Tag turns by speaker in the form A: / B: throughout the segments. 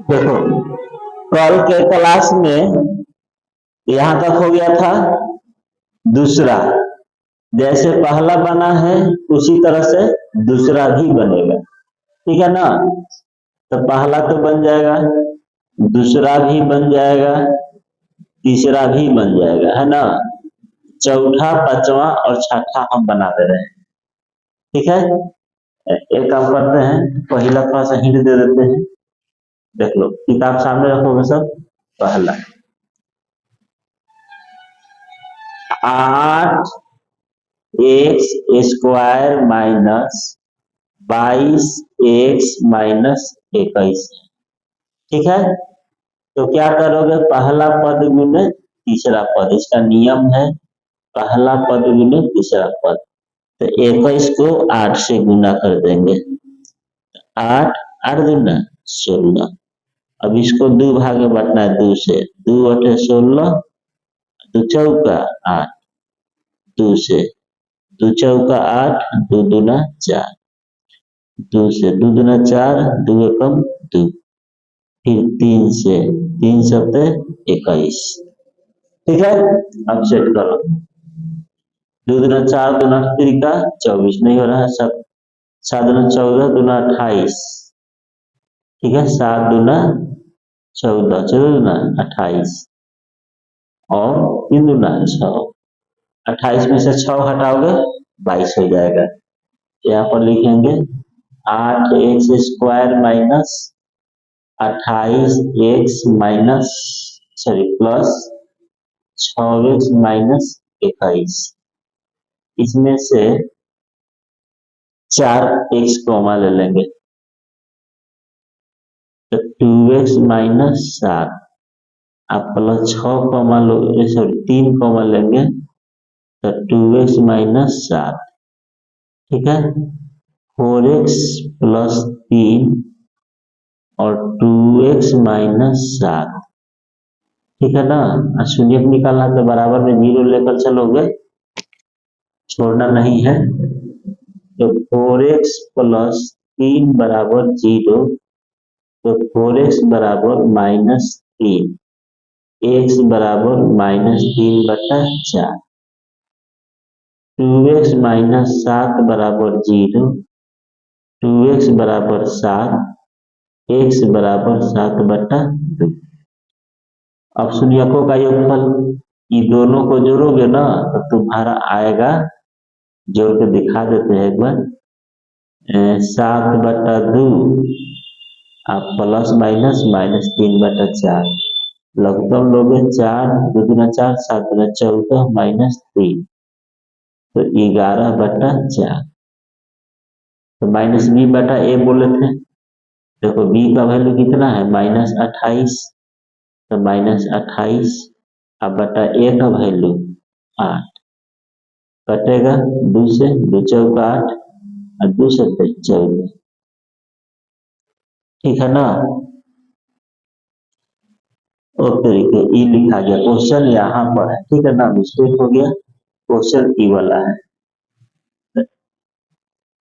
A: देखो, कल के क्लास में यहां तक हो गया था दूसरा, जैसे पहला बना है उसी तरह से दूसरा भी बनेगा, ठीक है ना। तो पहला तो बन जाएगा, दूसरा भी बन जाएगा, तीसरा भी बन जाएगा, है ना। चौथा, पांचवा और छठा हम बना दे रहे हैं, ठीक है। एक काम करते हैं, पहला थोड़ा सा हिंट दे देते हैं। देख लो, किताब सामने रखोगे सब। पहला 8x² माइनस 22x−21, ठीक है। तो क्या करोगे, पहला पद गुने तीसरा पद, इसका नियम है पहला पद गुने तीसरा पद। तो 21 को 8 से गुना कर देंगे, 8 8 दूना 16। अब इसको दो भाग में बांटना है, 2 से, 2 8 16, 2 चौका 8, 2 से, 2 चौका 8, 2 दूना 4, 2 से, 2 दूना 4, 2 एकम 2, फिर 3 से, 3 सत्ते 21, ठीक है। अब सेट करो, 2 दूना 4, दूना त्रिका 24, नहीं हो रहा है सब, 7 दूना 14, दूना 28, ठीक है। 7 दूना 14, 14 दूना 28 और 3 दूना 6, 28 में से 6 हटाओगे 22 हो जाएगा। यहाँ पर लिखेंगे 8x² minus 28x minus plus 6x−21, इसमें से 4x कॉमा ले लेंगे, तो 2x−7, आप प्लस 6 कॉमा लो, 3 कॉमा लेंगे तो 2x−7, ठीक है। 4x प्लस 3 और 2x−7, ठीक है ना। शून्य निकालना तो बराबर में 0 लेकर चलोगे, छोड़ना नहीं है। तो 4x प्लस 3 बराबर 0, तो 4x बराबर -3, x बराबर -3/4, 2x−7 बराबर 0, 2x बराबर 7, x बराबर 7/2। अब शून्यकों का योगफल, ये दोनों को जोड़ोगे ना तो तुम्हारा आएगा, जोड़ के दिखा देते हैं एक बार, 7/2, आप प्लस माइनस -3/4, लघुत्तम लोगे 4, 2 दूना 4, 7 दूना 14 -3, तो 11/4। तो -b/a बोले थे, देखो b का वैल्यू कितना है -28, तो -28 अब बटा a का वैल्यू 8, कटेगा 2 से, 2 चौका 8 और 2 सत्ते 14, ठीक है ना। और तरीके ई लिखा गया, क्वेश्चन यहाँ पर है, ठीक है ना, मिस्टेक हो गया, क्वेश्चन ई वाला है।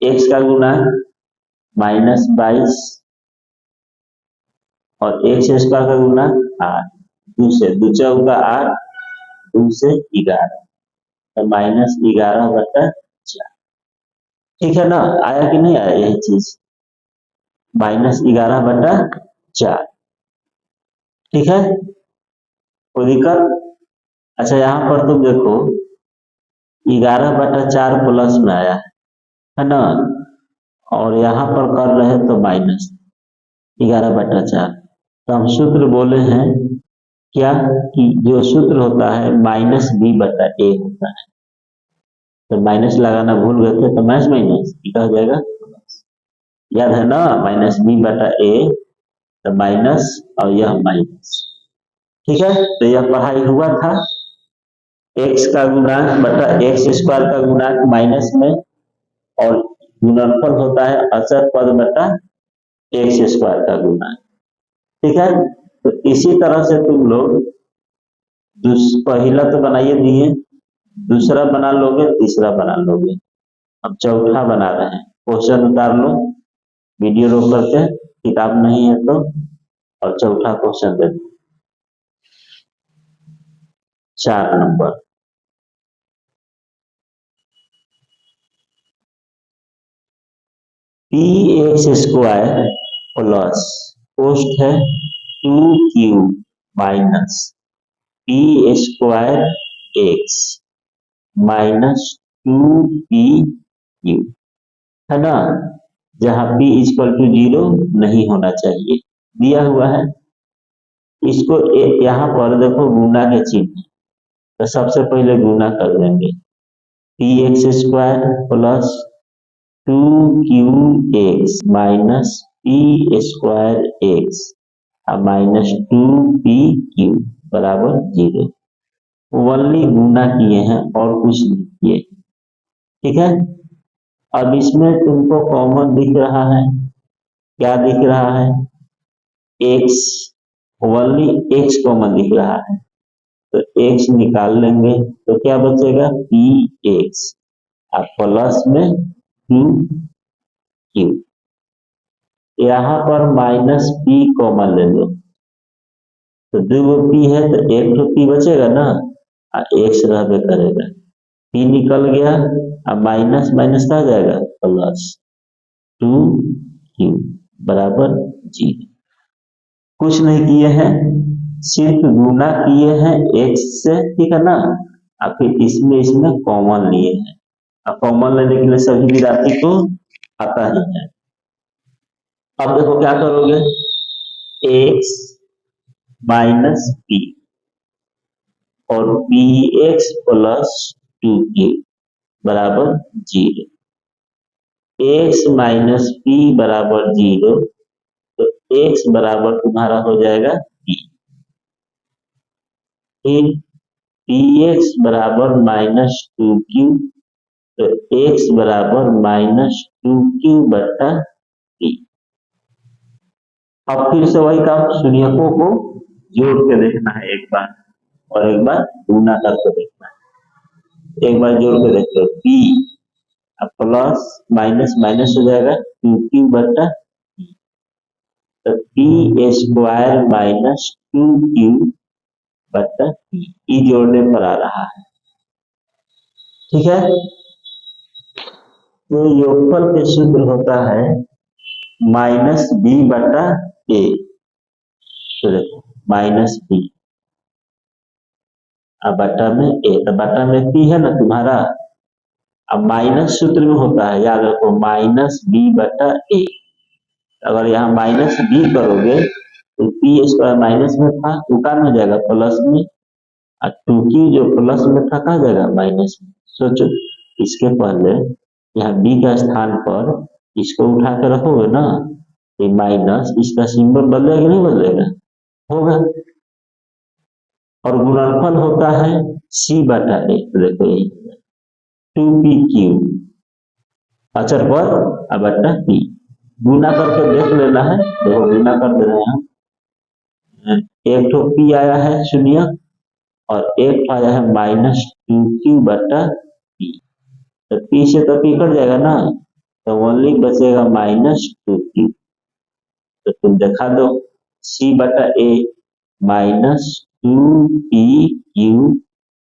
A: x का गुना -22 और x² का गुना 8, 2 से, 2 चौका 8, 2 से 11, तो -11/4, ठीक है ना। आया कि नहीं आया यही चीज, -11/4, ठीक है, कोई दिक्कत। अच्छा, यहाँ पर तुम देखो 11/4 प्लस में आया है ना, और यहाँ पर कर रहे हैं तो -11/4। तो हम सूत्र बोले हैं क्या, कि जो सूत्र होता है -b/a होता है, तो माइनस लगाना भूल गए थे, तो माइनस माइनस क्या हो जाएगा, याद है ना, -b/a, तो माइनस और यह माइनस, ठीक है। तो यह पढ़ाई हुआ था, x का गुणांक बटा x² का गुणांक माइनस में, और गुणनफल होता है अचर पद बटा x² का गुणांक, ठीक है। तो इसी तरह से तुम लोग पहला तो बनाइए दिए, दूसरा बना लोगे, तीसरा बना लोगे, अब चौथा बना रहे हैं। क्वेश्चन उतार लो, वीडियो रोक करके, किताब नहीं है तो, और चौथा क्वेश्चन देखो 4 number. P x square plus post है 2q minus P square x minus 2pq है ना, जहां p इक्वल टू 0 नहीं होना चाहिए, दिया हुआ है। इसको यहाँ पर देखो गुना के चिन्ह, तो सबसे पहले गुना कर देंगे P x square plus 2q minus P square x minus 2pq बराबर 0। ओनली गुना किए हैं और कुछ नहीं किए, ठीक है। अब इसमें तुमको कॉमन दिख रहा है, क्या दिख रहा है, एक्स, ओनली एक्स कॉमन दिख रहा है, तो एक्स निकाल लेंगे तो क्या बचेगा पी एक्स और प्लस में क्यू क्यू, यहाँ पर माइनस पी कॉमन ले लो, तो दो पी है तो एक तो पी बचेगा ना, और एक्स रहबे करेगा, पी निकल गया अब माइनस माइनस आ जाएगा प्लस 2q बराबर 0। कुछ नहीं किए हैं, सिर्फ गुना किए हैं x से, ठीक है ना, और फिर इसमें कॉमन लिए हैं, और कॉमन लेने के लिए सभी विद्यार्थी को आता ही है। अब देखो क्या करोगे, x माइनस पी और पी एक्स प्लस 2q बराबर 0, x माइनस पी बराबर 0, तो x बराबर तुम्हारा हो जाएगा p, फिर पी एक्स बराबर माइनस 2q, तो x बराबर माइनस 2q बटा p। अब फिर से वही काम, शून्यकों को जोड़ के देखना है एक बार, और एक बार गुना करके देखना है। एक बार जोड़ के देखते p प्लस माइनस माइनस हो जाएगा 2q बटा p, तो p स्क्वायर माइनस 2q बटा p, ई जोड़ने पर आ रहा है, ठीक है। तो योगफल के सूत्र होता है माइनस बी बटा ए, तो देखो माइनस बी अब बटा में ए, तो बटा में पी है ना तुम्हारा, अब माइनस सूत्र में होता है, याद रखो माइनस बी बटा ए, अगर यहाँ माइनस बी करोगे तो पी स्क्वायर माइनस में था तो का हो जाएगा प्लस में, और टू की जो प्लस में था कहा जाएगा माइनस में। सोचो इसके पहले यहाँ बी का स्थान पर इसको उठा के रखोगे ना, ये माइनस, इसका सिंबल बदलेगा कि नहीं बदलेगा, होगा। और गुणनफल होता है सी बटा ए, देखो यही 2pq अचर पर अब बटा p, गुना करके देख लेना है, देखो गुना कर दे रहे हैं, एक तो p आया है शून्य और एक आया है माइनस 2q बटा p, तो p से तो p कट जाएगा ना, तो ओनली बचेगा माइनस 2q, तो तुम दिखा दो c बटा a माइनस 2pq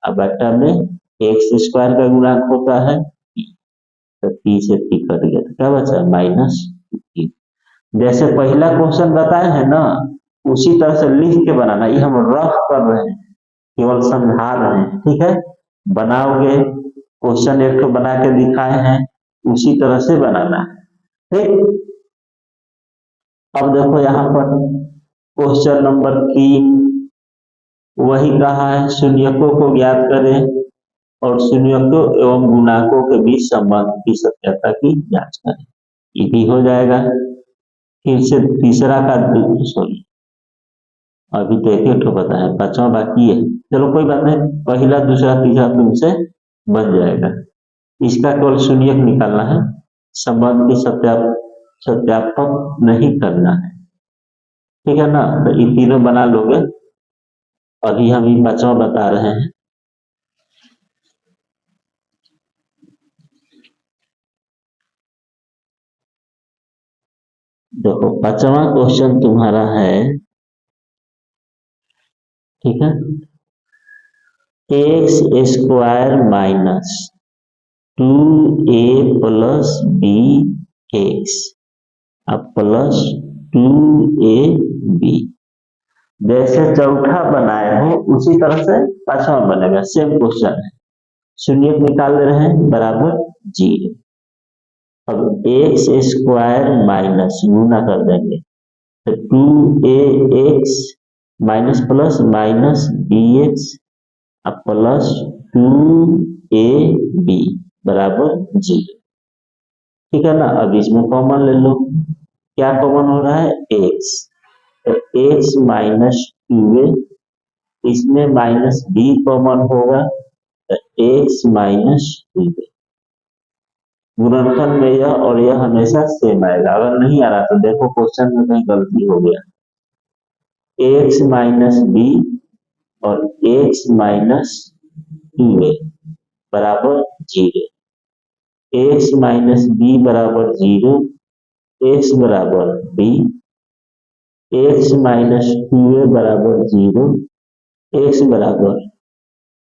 A: अब बटा में एक्स स्क्वायर का गुणांक होता है p, तो p से p कट गया तो क्या बचा माइनस 2q। जैसे पहला क्वेश्चन बताए हैं ना, उसी तरह से लिख के बनाना, ये हम रफ कर रहे हैं, केवल समझा रहे हैं, ठीक है। बनाओगे क्वेश्चन एक तो बना के दिखाए हैं, उसी तरह से बनाना है, ठीक। अब देखो यहाँ पर क्वेश्चन नंबर 3 वही कहा है शून्यकों को ज्ञात करें और शून्यकों एवं गुणाकों के बीच संबंध की सत्यता की जांच करें, ये भी हो जाएगा। फिर से तीसरा का सॉरी अभी तो एक तो पता है, पांचवा बाकी है, चलो कोई बात नहीं, पहला दूसरा तीसरा तुमसे बन जाएगा। इसका केवल शून्यक निकालना है, संबंध की सत्यापक नहीं करना है, ठीक है ना। तो ये तीनों बना लोगे, अभी हम ये पांचवा बता रहे हैं। देखो पांचवा क्वेश्चन तुम्हारा है ठीक है, x square minus 2a plus b x अब प्लस 2ab जैसे चौथा बनाए हो उसी तरह से पांचवा बनेगा, सेम क्वेश्चन है। शून्य निकाल रहे हैं बराबर 0। अब एक्स स्क्वायर माइनस गुना कर देंगे तो 2ax minus plus minus bx अब प्लस 2ab बराबर 0। ठीक है ना, अब इसमें कॉमन ले लो, क्या कॉमन हो रहा है x, तो x माइनस 2a, इसमें माइनस b कॉमन होगा तो x माइनस 2a। गुणनखंड में यह और यह हमेशा सेम आएगा, अगर नहीं आ रहा तो देखो क्वेश्चन में कहीं गलती हो गया। x माइनस बी और x माइनस 2a बराबर 0, x माइनस बी बराबर 0, x बराबर b, x माइनस 2a बराबर 0, x बराबर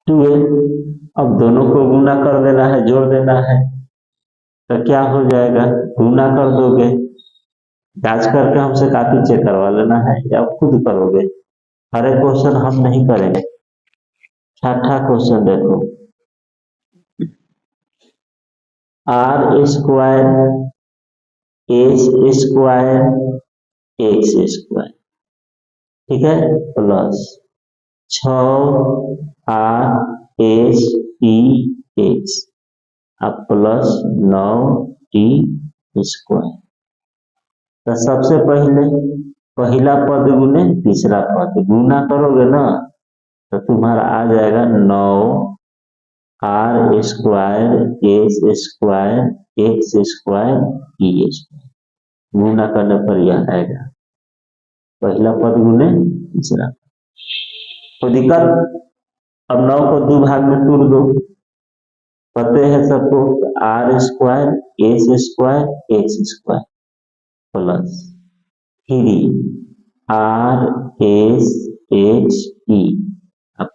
A: 2a। अब दोनों को गुना कर देना है, जोड़ देना है, तो क्या हो जाएगा, गुना कर दोगे, जांच करके हमसे कॉपी चेक करवा लेना है या खुद करोगे, हर एक क्वेश्चन हम नहीं करेंगे। छठा क्वेश्चन देखो, r square s square x square, ठीक है, प्लस 6r(s)(p)(x) अब प्लस 9t स्क्वायर। तो सबसे पहले पहला पद गुने तीसरा पद गुना करोगे ना तो तुम्हारा आ जाएगा 9r² S square x square E square. गुना करने पर यह आएगा पहला पद गुने तीसरा। तो दिक्कत, अब 9 को 2 भाग में तोड़ दो, पते हैं सबको, r² S square x square plus 3r(s)(x)(p)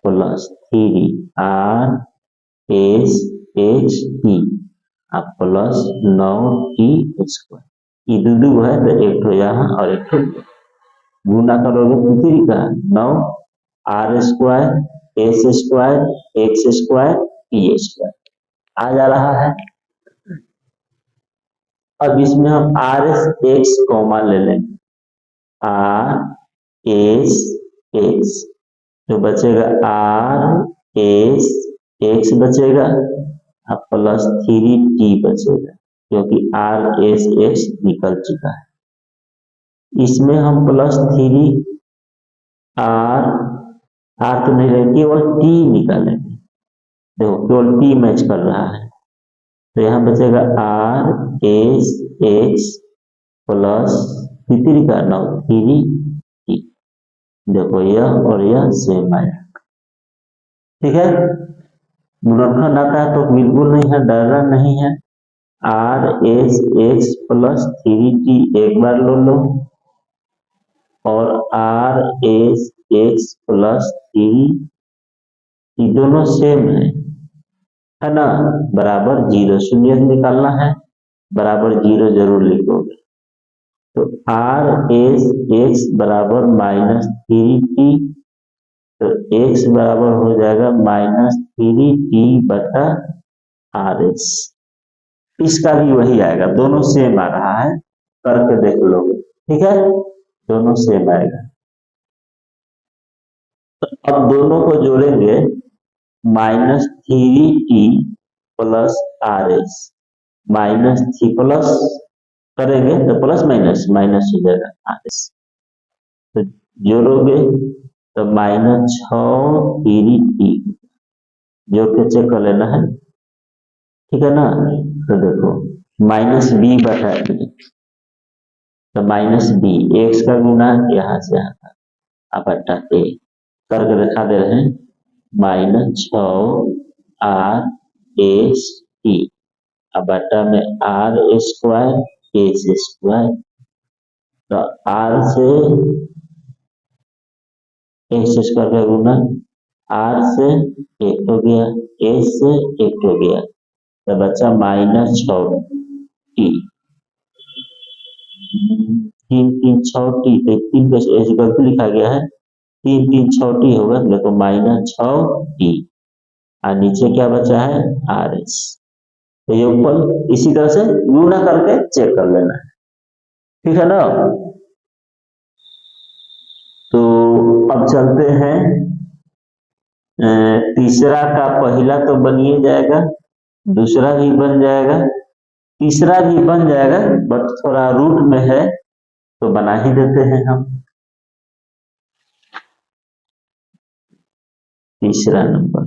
A: plus 3r(s)(x)(p) plus 9t square. ये दो है तो एक तो यहाँ और एक तो गुना करोगे कितनी का 9r² S square x square P square आ जा रहा है। अब इसमें हम आर एस एक्स कॉमा ले लेंगे, आर एस एक्स तो बचेगा आर एस एक्स बचेगा अब प्लस 3t बचेगा क्योंकि आर एस एक्स निकल चुका है। इसमें हम प्लस 3r तो नहीं रहेगा, केवल t निकालेंगे, देखो केवल t मैच कर रहा है तो यहाँ बचेगा आर एस एक्स प्लस कितनी का 9 3t। देखो यह और यह सेम आया, ठीक है। गुणनखंड आता है तो बिल्कुल नहीं है, डरना नहीं है। R S x plus 3t एक बार लो और आर एस एक्स प्लस 3 ये दोनों सेम है ना, बराबर 0, शून्य निकालना है, बराबर 0 जरूर लिखोगे। तो आर एस एक्स बराबर -3t तो x बराबर हो जाएगा -3t/RS। इसका भी वही आएगा, दोनों सेम आ रहा है, करके देख लोगे, ठीक है, दोनों सेम आएगा। तो अब दोनों को जोड़ेंगे -3t+RS -3 प्लस करेंगे तो प्लस माइनस माइनस हो जाएगा RS, तो जोड़ोगे तो -6t जोड़ के चेक कर लेना है, ठीक है ना। तो देखो -b/a तो -b एक्स का गुना यहाँ से आता अब बटा a करके दिखा दे रहे हैं -6r(s)(t) अब बटा में r² s², तो r से एक्स स्क्वायर का गुना आर से एक हो गया, एस से एक हो गया, तो बच्चा -6t। तीन तीन छः टी, तो तीन को ऐसे गलती लिखा गया है, तीन तीन छः टी होगा, देखो -6t, और नीचे क्या बचा है आर एस। तो ये ऊपर इसी तरह से गुणा करके चेक कर लेना है, ठीक है ना। तो अब चलते हैं, तीसरा का पहला तो बन ही जाएगा, दूसरा भी बन जाएगा, तीसरा भी बन जाएगा, बट थोड़ा रूट में है तो बना ही देते हैं हम। तीसरा नंबर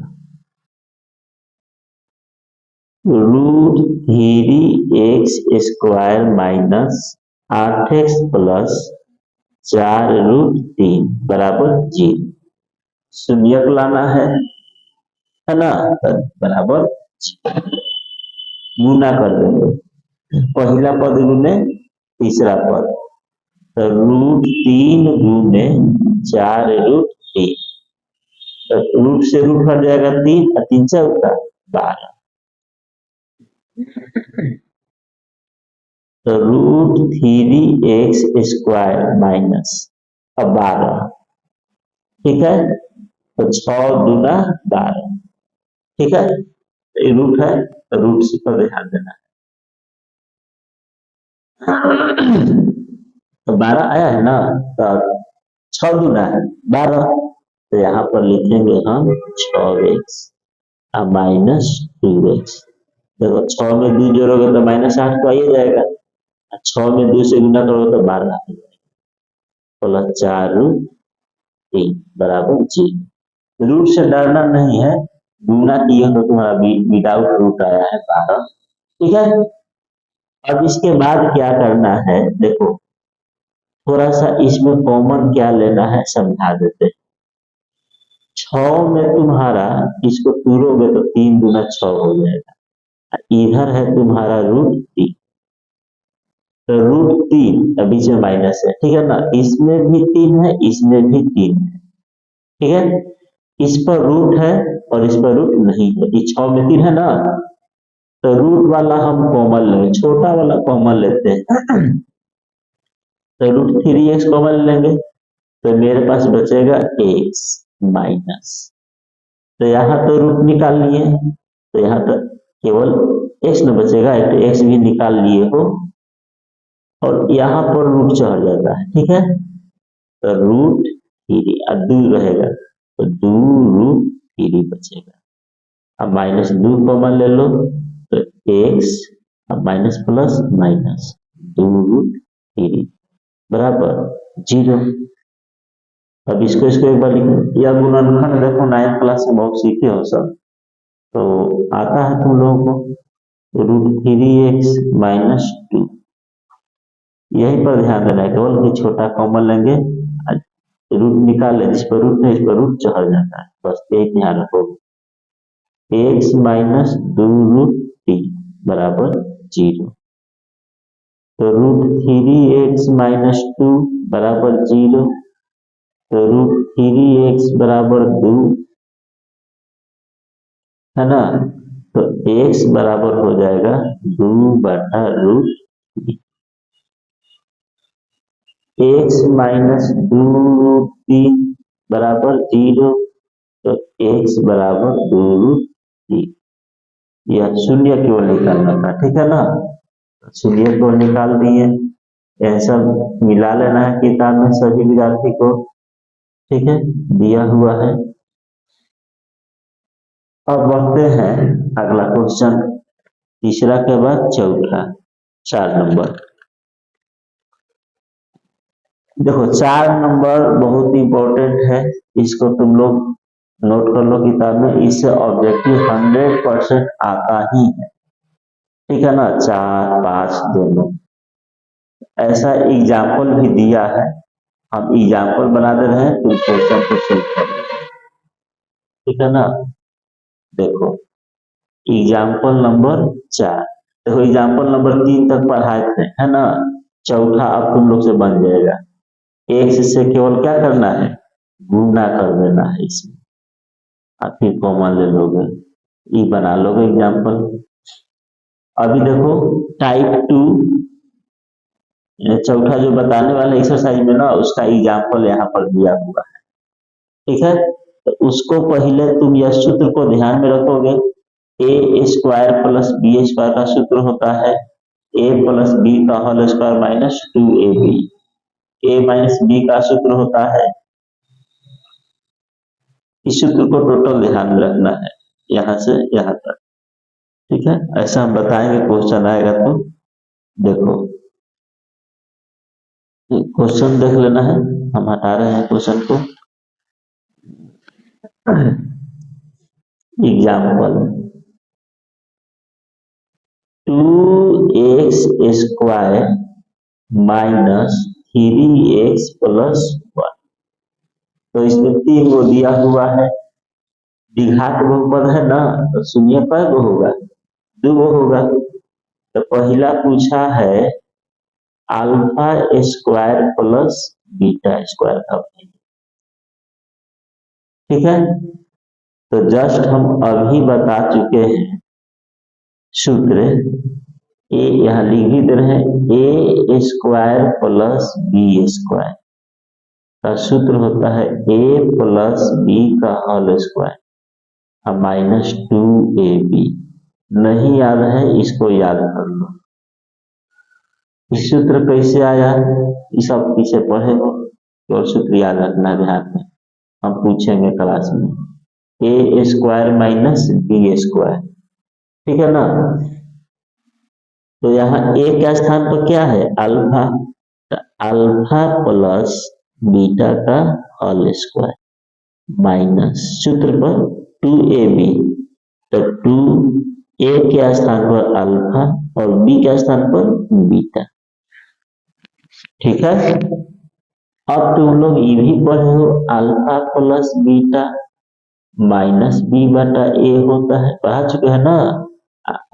A: √3x² - 8x + 4√3 बराबर 0। शून्यक लाना है ना, बराबर गुना कर देंगे, पहला पद गुने तीसरा पद, तो √3 गुने 4√3, तो रूट से रूट कट जाएगा 3, और 3 से होगा 12, तो √3x² - 12, ठीक है, तो 6 दूना 12, ठीक है, ये रूट है, तो रूट से पर ध्यान देना है। तो 12 आया है ना, तो 6 दूना है 12, तो यहाँ पर लिखेंगे हम 6x -2x। देखो 6 में 2 जोड़ोगे तो -8 तो आ ही जाएगा, 6 में 2 से गुना करोगे तो 12 आ जाएगा, प्लस 4√3 बराबर 0। रूट से डरना नहीं है, गुना किए तो तुम्हारा विदाउट रूट आया है 12, ठीक है। अब इसके बाद क्या करना है, देखो थोड़ा सा इसमें कॉमन क्या लेना है समझा देते हैं। 6 में तुम्हारा इसको तोड़ोगे तो 3 दूना 6 हो जाएगा, इधर है तुम्हारा √3, तो √3 बीच में माइनस है, ठीक है ना, इसमें भी 3 है, इसमें भी 3 है, ठीक है, इस पर रूट है और इस पर रूट नहीं है, इस 6 में 3 है ना, तो रूट वाला हम कॉमन लेंगे, छोटा वाला कॉमन लेते हैं, तो √3x कॉमन लेंगे, तो मेरे पास बचेगा x माइनस, तो यहाँ तो रूट निकाल लिए, तो यहाँ तो केवल x न बचेगा, तो x भी निकाल लिए हो, और यहाँ पर रूट चढ़ जाता है, ठीक है, तो √3 और 2 रहेगा, तो 2√3 बचेगा। अब -2 कॉमन ले लो, तो x, अब माइनस प्लस माइनस 2√3 बराबर 0। अब इसको एक बार लिखो, यह गुणनखंड देखो 9th क्लास में बहुत सीखे हो सब, तो आता है तुम लोगों को, √3x - 2, यही पर ध्यान देना है, केवल कि छोटा कॉमन लेंगे, रूट निकाल लें, जिस पर रूट नहीं, इस पर रूट चढ़ जाता है, बस यही ध्यान रखो, x - 2√3 बराबर 0, तो √3x - 2 बराबर 0, तो √3x बराबर 2 है ना, तो x बराबर हो जाएगा 2/√3, x - 2√3 बराबर 0, तो x बराबर 2√3, यह शून्य केवल निकालना था, ठीक है ना, शून्य को निकाल दिए, यह सब मिला लेना है किताब में सभी विद्यार्थी को, ठीक है, दिया हुआ है। अब बढ़ते हैं अगला क्वेश्चन, तीसरा के बाद चौथा, 4 नंबर। देखो 4 नंबर बहुत इंपॉर्टेंट है, इसको तुम लोग नोट कर लो किताब में, इससे ऑब्जेक्टिव 100% आता ही है, ठीक है ना, 4 5 दोनों। ऐसा एग्जाम्पल भी दिया है, हम एग्जाम्पल बना दे रहे हैं, तुम क्वेश्चन को सोल्व कर, ठीक है ना। देखो एग्जाम्पल नंबर 4, देखो एग्जाम्पल नंबर 3 तक पढ़ाए थे, है ना, चौथा अब तुम लोग से बन जाएगा। x से केवल क्या करना है, गुणा कर देना है इसमें, आप फिर कॉमन ले लोगे, ये बना लोगे एग्जाम्पल। अभी देखो टाइप 2 चौथा जो बताने वाले एक्सरसाइज में ना, उसका एग्जाम्पल यहाँ पर दिया हुआ है, ठीक है। तो उसको पहले तुम यह सूत्र को ध्यान में रखोगे, ए स्क्वायर प्लस बी स्क्वायर का सूत्र होता है ए प्लस बी का होल स्क्वायर माइनस 2ab। ए माइनस बी का सूत्र होता है, इस सूत्र को टोटल ध्यान में रखना है यहाँ से यहाँ तक, ठीक है। ऐसा हम बताएंगे, क्वेश्चन आएगा तो देखो, क्वेश्चन देख लेना है, हम हटा रहे हैं क्वेश्चन को। Example 2x square minus 3x plus 1। तो इसमें 3 को दिया हुआ है, द्विघात बहुपद है ना, तो शून्य कै गो होगा, 2 गो होगा। तो पहला पूछा है alpha square plus beta square का, ठीक है। तो जस्ट हम अभी बता चुके हैं सूत्र, ए यहाँ लिख भी दे रहे हैं, ए स्क्वायर प्लस बी स्क्वायर का सूत्र होता है ए प्लस बी का होल स्क्वायर माइनस 2ab। नहीं याद है, इसको याद कर लो। इस सूत्र कैसे आया, ये सब पीछे पढ़े हो, और सूत्र याद रखना ध्यान में, हम पूछेंगे क्लास में। ए स्क्वायर माइनस बी स्क्वायर, ठीक है ना। तो यहाँ ए का स्थान पर क्या है, अल्फा, तो अल्फा प्लस बीटा का होल स्क्वायर माइनस सूत्र पर 2ab। तो 2a के स्थान पर अल्फा और b के स्थान पर बीटा, ठीक है। अब तुम लोग ये भी पढ़े हो alpha plus beta minus b बटा ए होता है, पढ़ा चुके हैं ना।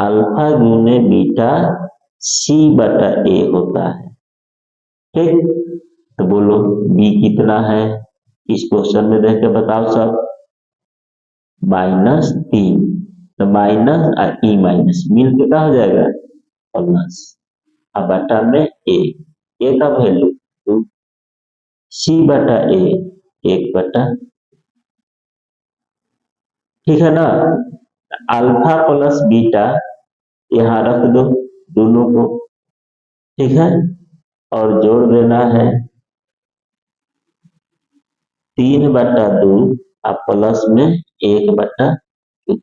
A: अल्फा गुने बीटा सी बटा ए होता है, ठीक। तो बोलो बी कितना है, इस क्वेश्चन में देख के बताओ सब। -3, तो माइनस और ई माइनस मिल के क्या हो जाएगा, प्लस, अब बटा में ए का वैल्यू 2, सी बटा ए 1 बटा, ठीक है ना। अल्फा प्लस बीटा यहाँ रख दो दोनों को, ठीक है, और जोड़ देना है 3 बटा 2 और प्लस में 1 बटा 2।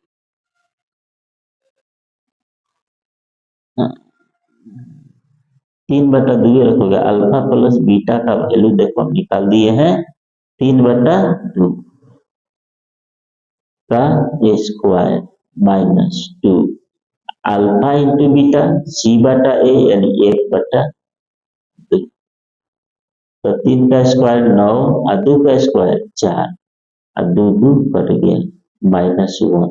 A: 3 बटा 2 रखोगे, अल्फा प्लस बीटा का वैल्यू देखो हम निकाल दिए हैं 3 बटा 2 का square minus 2 alpha into beta C बटा ए यानी 1 बटा 2। तो 3 का स्क्वायर 9 और 2 का स्क्वायर 4 और 2 2 कट गया -1,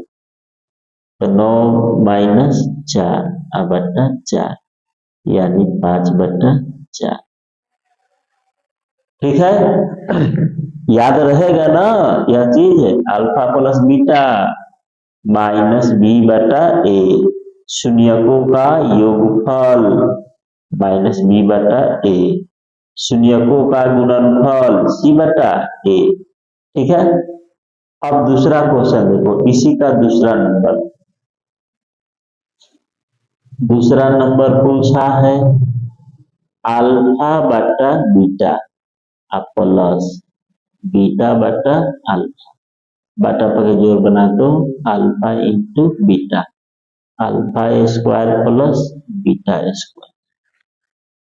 A: तो 9 माइनस 4 और बटा 4 यानी 5 बटा 4, ठीक है। याद रहेगा ना यह चीज, alpha plus beta minus b बटा ए, शून्यकों का योगफल माइनस बी बटा ए, शून्यकों का गुणनफल सी बटा ए, ठीक है। अब दूसरा क्वेश्चन देखो, इसी का दूसरा नंबर पूछा है अल्फा बटा बीटा प्लस बीटा बटा अल्फा, बटा पर जोड़ बना दो alpha into beta, alpha square plus beta square,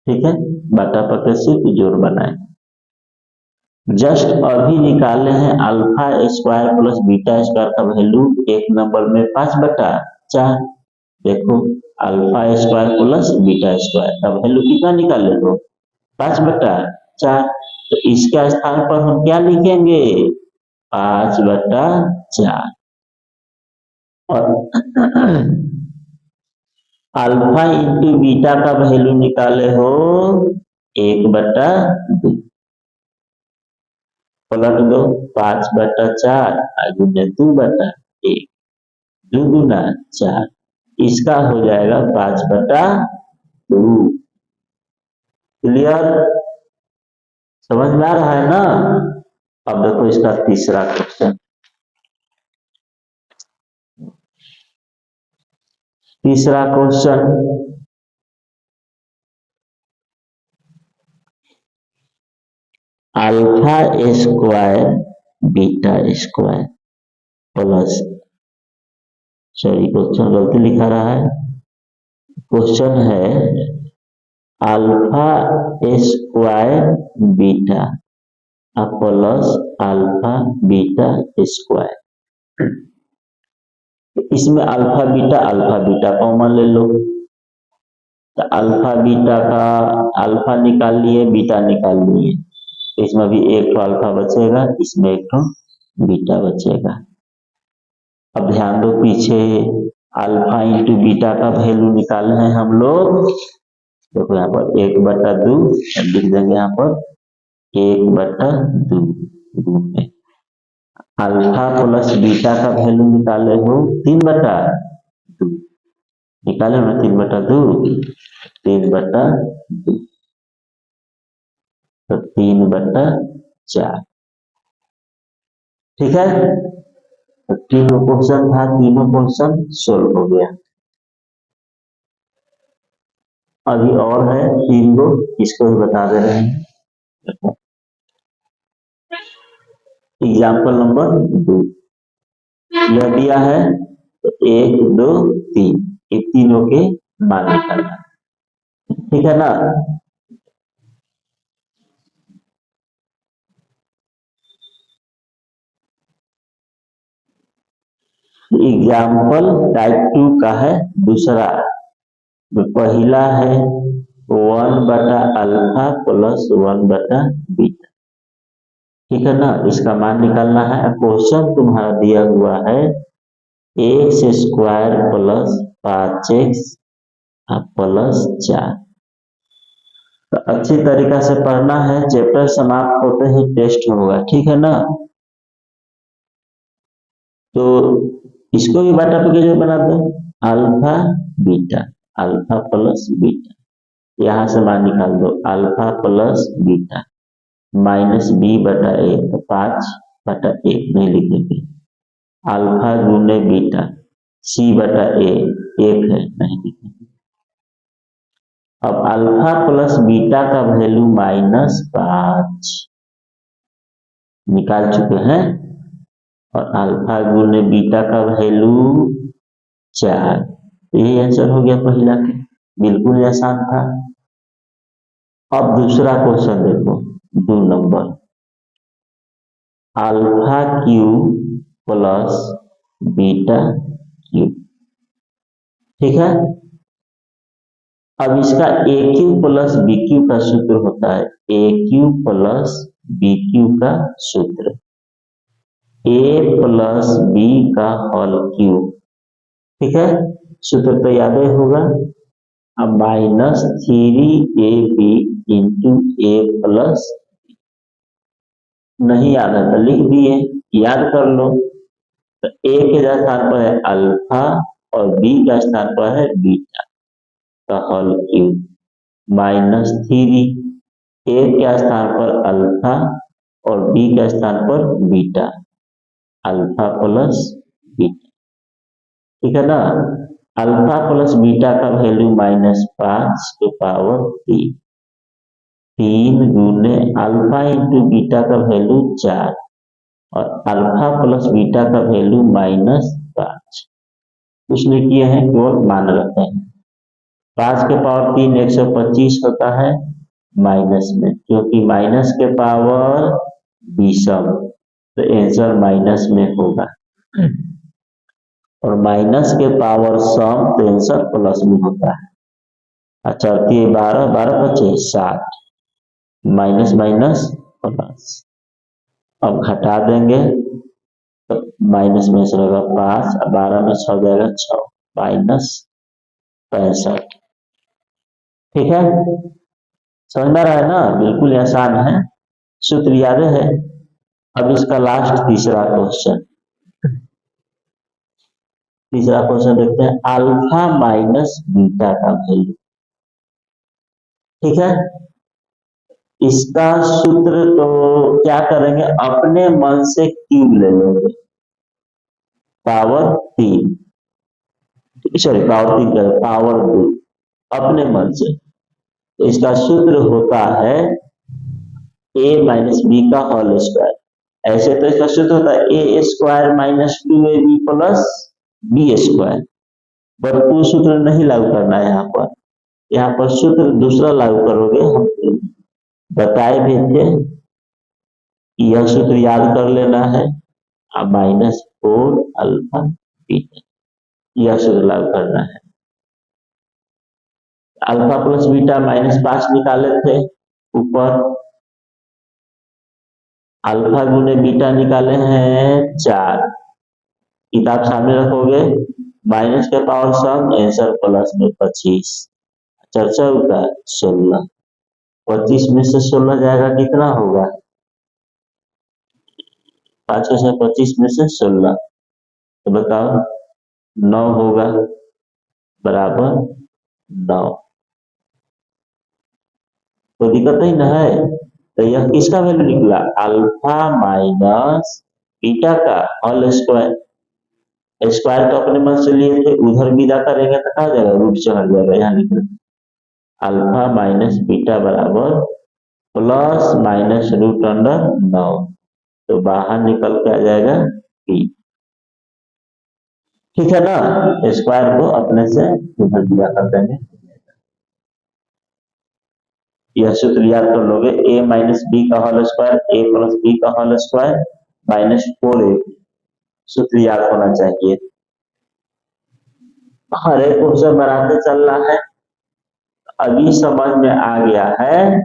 A: ठीक है। बटा पर सिर्फ जोड़ बनाए, जस्ट अभी निकाले हैं alpha square plus beta square का वैल्यू एक नंबर में 5 बटा 4। देखो alpha square plus beta square का वैल्यू कितना निकाले हो, 5 बटा 4। तो इसके स्थान पर हम क्या लिखेंगे, 5 बटा 4, और अल्फा इंटू बीटा का वैल्यू निकाले हो 1 बटा 2। पलट दो 5/4 आगे में 2/1, 2 दूना 4, इसका हो जाएगा 5/2। क्लियर? समझ में आ रहा है ना? अब देखो इसका तीसरा क्वेश्चन। तीसरा question, alpha square beta square plus, sorry question गलती लिखा रहा है। क्वेश्चन है alpha square beta plus alpha beta square. इसमें अल्फा बीटा कॉमन ले लो, तो अल्फा बीटा का अल्फा निकाल लिए, बीटा निकाल लिए, इसमें भी एक तो अल्फा बचेगा, इसमें एक तो बीटा बचेगा। अब ध्यान दो, पीछे अल्फा इंटू बीटा का वैल्यू निकाले हैं हम लोग। देखो यहाँ पर 1/2 लिख देंगे, यहाँ पर 1/2 में अल्फा प्लस बीटा का वैल्यू निकाले हो 3/2, निकाले ना 3/2, 3/2 तो 3/4। ठीक है, तो तीनों क्वेश्चन था, तीनों क्वेश्चन सोल्व हो गया। अभी और है 3 गो, इसको भी बता दे रहे हैं। एग्जाम्पल नंबर 2 यह दिया है, तो 1 2 3 ये तीनों के मान निकालना, ठीक है ना? एग्जाम्पल टाइप 2 का है दूसरा। पहला है 1/अल्फा प्लस 1/बीटा, ठीक है ना? इसका मान निकालना है। क्वेश्चन तुम्हारा दिया हुआ है x square plus 5x plus 4। तो अच्छी तरीका से पढ़ना है, चैप्टर समाप्त होते ही टेस्ट होगा, ठीक है ना? तो इसको भी बाटा पे बना दो, alpha beta, alpha plus beta, यहां से मान निकाल दो, alpha plus beta minus b/a, तो 5/1 नहीं लिखेंगे, अल्फा गुने बीटा c/a 1 है, नहीं लिखेंगे। अब अल्फा प्लस बीटा का वैल्यू -5 निकाल चुके हैं, और अल्फा गुने बीटा का वैल्यू 4, तो यही आंसर हो गया पहला के, बिल्कुल आसान था। अब दूसरा क्वेश्चन देखो, 2 number, alpha cube plus beta cube, ठीक है? अब इसका ए क्यूब प्लस बी क्यूब का सूत्र होता है, ए क्यूब प्लस बी क्यूब का सूत्र, a प्लस बी का होल क्यूब, ठीक है? सूत्र तो याद ही होगा। अब -3ab इंटू a प्लस, नहीं याद है तो लिख दिए, याद कर लो। तो a के स्थान पर है अल्फा और b का स्थान पर है बीटा का होल क्यूब, -3 a के स्थान पर अल्फा और b के स्थान पर बीटा, अल्फा प्लस बीटा, ठीक है ना? अल्फा प्लस बीटा का वैल्यू -5 के पावर 3, 3 गुने अल्फा इंटू बीटा का वैल्यू 4, और अल्फा प्लस बीटा का वैल्यू -5। कुछ नहीं किए हैं, केवल मान रखते हैं। 5 के पावर 3 125 होता है माइनस में, क्योंकि माइनस के पावर विषम, तो आंसर माइनस में होगा, और माइनस के पावर सम तो आंसर प्लस में होता है। अच्छा, 12 12 बचे 7, माइनस माइनस प्लस, अब घटा देंगे तो माइनस में से रहेगा 5, 12 में 6 जाएगा 6, -65, ठीक है? समझ में आ रहा है ना? बिल्कुल आसान है, सूत्र याद है। अब इसका लास्ट तीसरा क्वेश्चन देखते हैं, अल्फा माइनस बीटा का वैल्यू। ठीक है, इसका सूत्र तो क्या करेंगे, अपने मन से क्यूब ले लेंगे, पावर 3, सॉरी पावर 3 पावर 2 अपने मन से। तो इसका सूत्र होता है a माइनस बी का होल स्क्वायर। ऐसे तो इसका सूत्र होता है A square minus 2ab plus B square, but वो सूत्र नहीं लागू करना है यहाँ पर। यहाँ पर सूत्र दूसरा लागू करोगे, हम बताए भी थे, यह सूत्र याद कर लेना है, माइनस 4 अल्फा बीटा, यह सूत्र लागू करना है। अल्फा प्लस बीटा -5 निकाले थे ऊपर, अल्फा गुने बीटा निकाले हैं 4, किताब सामने रखोगे, माइनस के पावर सम, आंसर प्लस में 25, चर्चा होगा 16, 25 में से 16 जाएगा कितना होगा, 5 से 25 में से 16, तो बताओ 9 होगा, बराबर 9। तो दिक्कत ही ना है। तो यह किसका वैल्यू निकला, अल्फा माइनस बीटा का होल स्क्वायर। स्क्वायर तो अपने मन से लिए थे, उधर विदा करेंगे तो कहा जाएगा, रूट चढ़ जाएगा, यहाँ लिख अल्फा माइनस बीटा बराबर प्लस माइनस रूट अंडर 9, तो बाहर निकल के आ जाएगा पी। ठीक है ना, स्क्वायर को अपने से उधर विदा कर देंगे। यह सूत्र याद कर लोगे, a माइनस बी का whole square, a plus b का होल स्क्वायर -4a, सूत्र याद होना चाहिए। हर एक क्वेश्चन बनाते चलना है। अभी समझ में आ गया है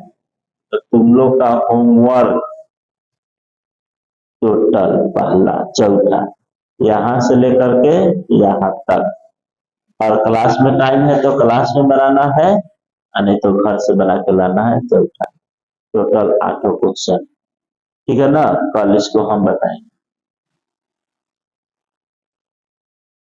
A: तो तुम लोग का होमवर्क टोटल पहला चौथा यहाँ से लेकर के यहाँ तक, और क्लास में टाइम है तो क्लास में बनाना है, नहीं तो घर से बना के लाना है चौथा, टोटल 8 क्वेश्चन। ठीक है ना, कल इसको हम बताएंगे।